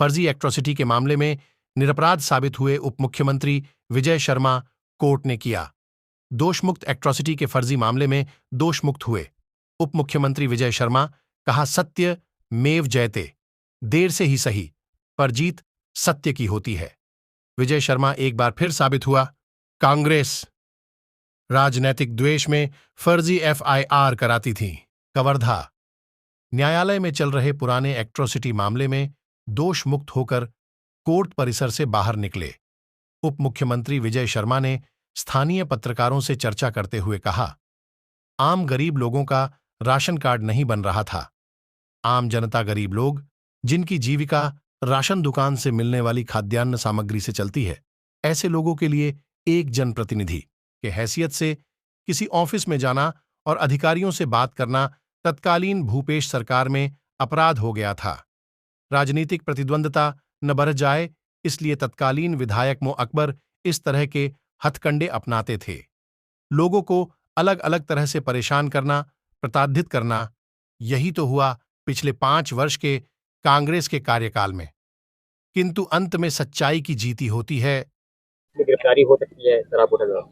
फर्जी एट्रोसिटी के मामले में निरपराध साबित हुए उप मुख्यमंत्री विजय शर्मा कोर्ट ने किया दोषमुक्त। एट्रोसिटी के फर्जी मामले में दोषमुक्त हुए उप मुख्यमंत्री विजय शर्मा, कहा सत्य मेव जयते, देर से ही सही पर जीत सत्य की होती है। विजय शर्मा एक बार फिर साबित हुआ कांग्रेस राजनैतिक द्वेष में फर्जी एफआईआर कराती थी। कवर्धा न्यायालय में चल रहे पुराने एट्रोसिटी मामले में दोष मुक्त होकर कोर्ट परिसर से बाहर निकले उप मुख्यमंत्री विजय शर्मा ने स्थानीय पत्रकारों से चर्चा करते हुए कहा, आम गरीब लोगों का राशन कार्ड नहीं बन रहा था। आम जनता गरीब लोग जिनकी जीविका राशन दुकान से मिलने वाली खाद्यान्न सामग्री से चलती है, ऐसे लोगों के लिए एक जनप्रतिनिधि के हैसियत से किसी ऑफिस में जाना और अधिकारियों से बात करना तत्कालीन भूपेश सरकार में अपराध हो गया था। राजनीतिक प्रतिद्वंद्विता न बढ़ जाए, इसलिए तत्कालीन विधायक मो अकबर इस तरह के हथकंडे अपनाते थे। लोगों को अलग अलग तरह से परेशान करना, प्रताड़ित करना। यही तो हुआ पिछले 5 वर्ष के कांग्रेस के कार्यकाल में। किंतु अंत में सच्चाई की जीती होती है। गिरफ्तारी हो सकती है सर, आप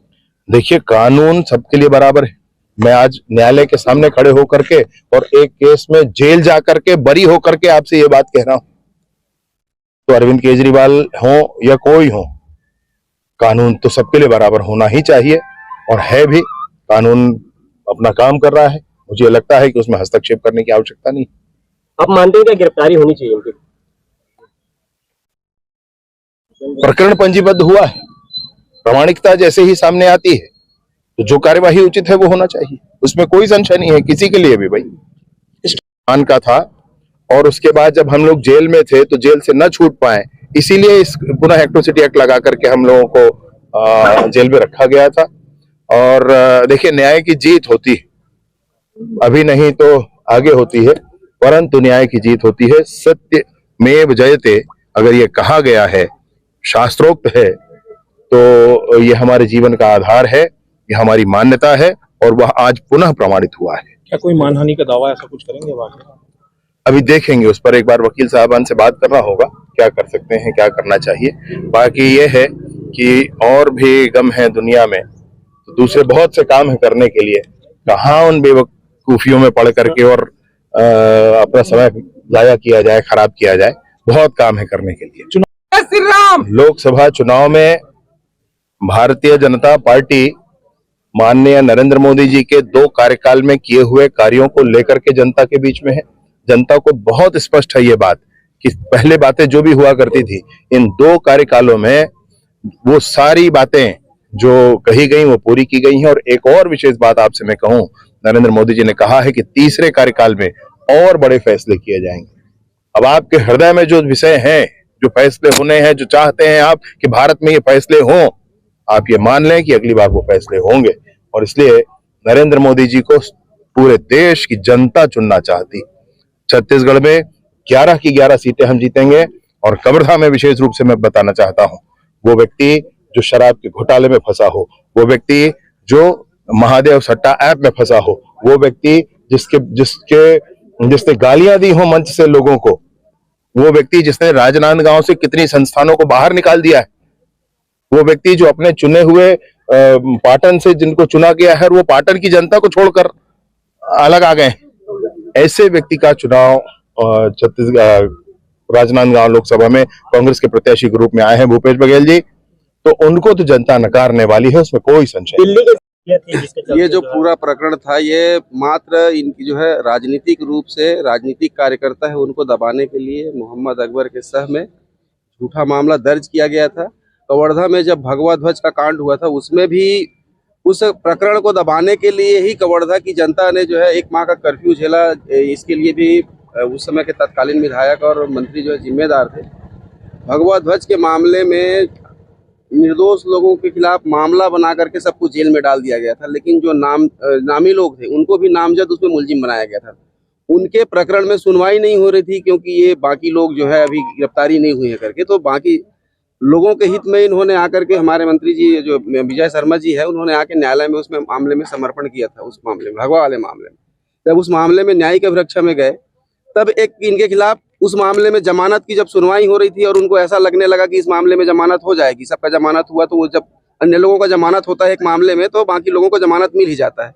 देखिए, कानून सबके लिए बराबर है। मैं आज न्यायालय के सामने खड़े होकर के और एक केस में जेल जाकर के बरी होकर के आपसे ये बात कह रहा हूं, तो अरविंद केजरीवाल हो या कोई हो, कानून तो सबके लिए बराबर होना ही चाहिए और है भी। कानून अपना काम कर रहा है, मुझे लगता है कि उसमें हस्तक्षेप करने की आवश्यकता नहीं। आप मानते हैं कि गिरफ्तारी होनी चाहिए इनकी? प्रकरण पंजीबद्ध हुआ है, प्रामाणिकता जैसे ही सामने आती है तो जो कार्यवाही उचित है वो होना चाहिए, उसमें कोई संशय नहीं है किसी के लिए भी। भाई मान का था और उसके बाद जब हम लोग जेल में थे तो जेल से न छूट पाए, इसीलिए इस पुनः एट्रोसिटी एक्ट लगा करके हम लोगों को जेल में रखा गया था। और देखिए, न्याय की जीत होती है, अभी नहीं तो आगे होती है, परंतु न्याय की जीत होती है। सत्य मेव जयते अगर ये कहा गया है, शास्त्रोक्त है, तो ये हमारे जीवन का आधार है, ये हमारी मान्यता है और वह आज पुनः प्रमाणित हुआ है। क्या कोई मानहानि का दावा ऐसा कुछ करेंगे बाकी? अभी देखेंगे, उस पर एक बार वकील साहबान से बात करना होगा, क्या कर सकते हैं, क्या करना चाहिए। बाकी ये है कि और भी गम है दुनिया में, तो दूसरे बहुत से काम है करने के लिए। कहाँ उन बेवकूफियों में पढ़ करके और अपना समय जाया किया जाए, खराब किया जाए। बहुत काम है करने के लिए। लोकसभा चुनाव में भारतीय जनता पार्टी माननीय नरेंद्र मोदी जी के 2 कार्यकाल में किए हुए कार्यों को लेकर के जनता के बीच में है। जनता को बहुत स्पष्ट है ये बात कि पहले बातें जो भी हुआ करती थी, इन 2 कार्यकालों में वो सारी बातें जो कही गई वो पूरी की गई हैं। और एक और विशेष बात आपसे मैं कहूं, नरेंद्र मोदी जी ने कहा है कि तीसरे कार्यकाल में और बड़े फैसले किए जाएंगे। अब आपके हृदय में जो विषय हैं, जो फैसले होने हैं, जो चाहते हैं आप कि भारत में ये फैसले हों, आप ये मान लें कि अगली बार वो फैसले होंगे। और इसलिए नरेंद्र मोदी जी को पूरे देश की जनता चुनना चाहती। छत्तीसगढ़ में 11 की 11 सीटें हम जीतेंगे। और कवर्धा में विशेष रूप से मैं बताना चाहता हूं, वो व्यक्ति जो शराब के घोटाले में फंसा हो, वो व्यक्ति जो महादेव सट्टा ऐप में फंसा हो, वो व्यक्ति जिसने गालियां दी हो मंच से लोगों को, वो व्यक्ति जिसने राजनांदगांव से कितनी संस्थानों को बाहर निकाल दिया है, वो व्यक्ति जो अपने चुने हुए पाटन से जिनको चुना गया है, वो पाटन की जनता को छोड़कर अलग आ गए। ऐसे व्यक्ति का चुनाव छत्तीसगढ़ राजनांदगांव लोकसभा में कांग्रेस के प्रत्याशी के रूप में आए हैं भूपेश बघेल जी, तो उनको तो जनता नकारने वाली है, उसमें कोई संशय नहीं। ये जो पूरा प्रकरण था, ये मात्र इनकी जो है राजनीतिक रूप से राजनीतिक कार्यकर्ता है उनको दबाने के लिए मोहम्मद अकबर के सह में झूठा मामला दर्ज किया गया था। कवर्धा में जब भगवा ध्वज का कांड हुआ था, उसमें भी उस प्रकरण को दबाने के लिए ही कवर्धा की जनता ने जो है 1 माह का कर्फ्यू झेला। इसके लिए भी उस समय के तत्कालीन विधायक और मंत्री जो है जिम्मेदार थे। भगवा ध्वज के मामले में निर्दोष लोगों के खिलाफ मामला बना करके सबको जेल में डाल दिया गया था, लेकिन जो नामी लोग थे उनको भी नामजद उसमें मुलजिम बनाया गया था। उनके प्रकरण में सुनवाई नहीं हो रही थी क्योंकि ये बाकी लोग जो है अभी गिरफ्तारी नहीं हुई है करके, तो बाकी लोगों के हित में इन्होंने आकर के, हमारे मंत्री जी जो विजय शर्मा जी है, उन्होंने आके न्यायालय में उसमें मामले में समर्पण किया था। उस मामले में, भगवा वाले मामले में, जब उस मामले में न्यायिक अभिरक्षा में गए, तब एक इनके खिलाफ उस मामले में जमानत की जब सुनवाई हो रही थी और उनको ऐसा लगने लगा कि इस मामले में जमानत हो जाएगी, सबका जमानत हुआ, तो वो जब अन्य लोगों का जमानत होता है एक मामले में तो बाकी लोगों को जमानत मिल ही जाता है,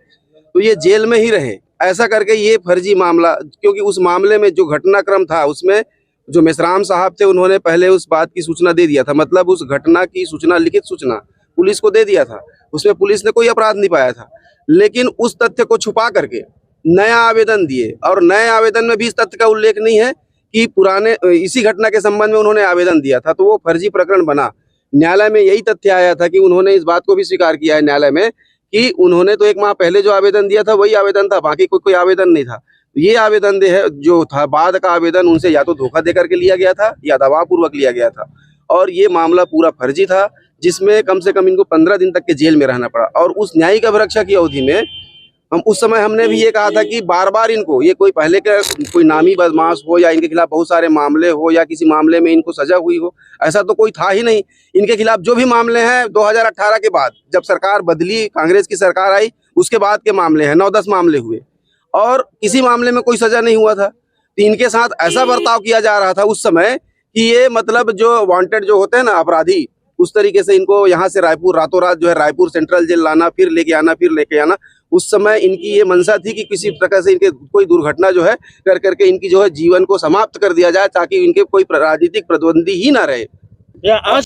तो ये जेल में ही रहे। ऐसा करके ये फर्जी मामला, क्योंकि उस मामले में जो घटनाक्रम था उसमें जो मेसराम साहब थे उन्होंने पहले उस बात की सूचना दे दिया था, मतलब उस घटना की सूचना, लिखित सूचना पुलिस को दे दिया था, उसमें पुलिस ने कोई अपराध नहीं पाया था, लेकिन उस तथ्य को छुपा करके नया आवेदन दिए और नए आवेदन में भी इस तथ्य का उल्लेख नहीं है कि पुराने इसी घटना के संबंध में उन्होंने आवेदन दिया था, तो वो फर्जी प्रकरण बना। न्यायालय में यही तथ्य आया था कि उन्होंने इस बात को भी स्वीकार किया है न्यायालय में कि उन्होंने तो 1 माह पहले जो आवेदन दिया था वही आवेदन था, बाकी कोई आवेदन नहीं था। ये आवेदन जो था बाद का आवेदन उनसे या तो धोखा देकर के लिया गया था या दबावपूर्वक लिया गया था, और ये मामला पूरा फर्जी था जिसमें कम से कम इनको 15 दिन तक के जेल में रहना पड़ा। और उस न्यायिक अभिरक्षा की अवधि में उस समय हमने भी ये कहा था कि बार बार इनको, ये कोई पहले का कोई नामी बदमाश हो या इनके खिलाफ बहुत सारे मामले हो या किसी मामले में इनको सजा हुई हो, ऐसा तो कोई था ही नहीं। इनके खिलाफ जो भी मामले हैं 2018 के बाद जब सरकार बदली, कांग्रेस की सरकार आई, उसके बाद के मामले हैं, 9-10 मामले हुए और किसी मामले में कोई सजा नहीं हुआ था। तो इनके साथ ऐसा बर्ताव किया जा रहा था उस समय कि ये मतलब जो वांटेड जो होते हैं ना अपराधी, उस तरीके से इनको यहाँ से रायपुर रातों रात जो है रायपुर सेंट्रल जेल लाना, फिर लेके आना, फिर लेके आना। उस समय इनकी ये मंशा थी कि किसी प्रकार से इनके कोई दुर्घटना जो है कर करके इनकी जो है जीवन को समाप्त कर दिया जाए ताकि इनके कोई राजनीतिक प्रतिद्वंदी ही ना रहे। आज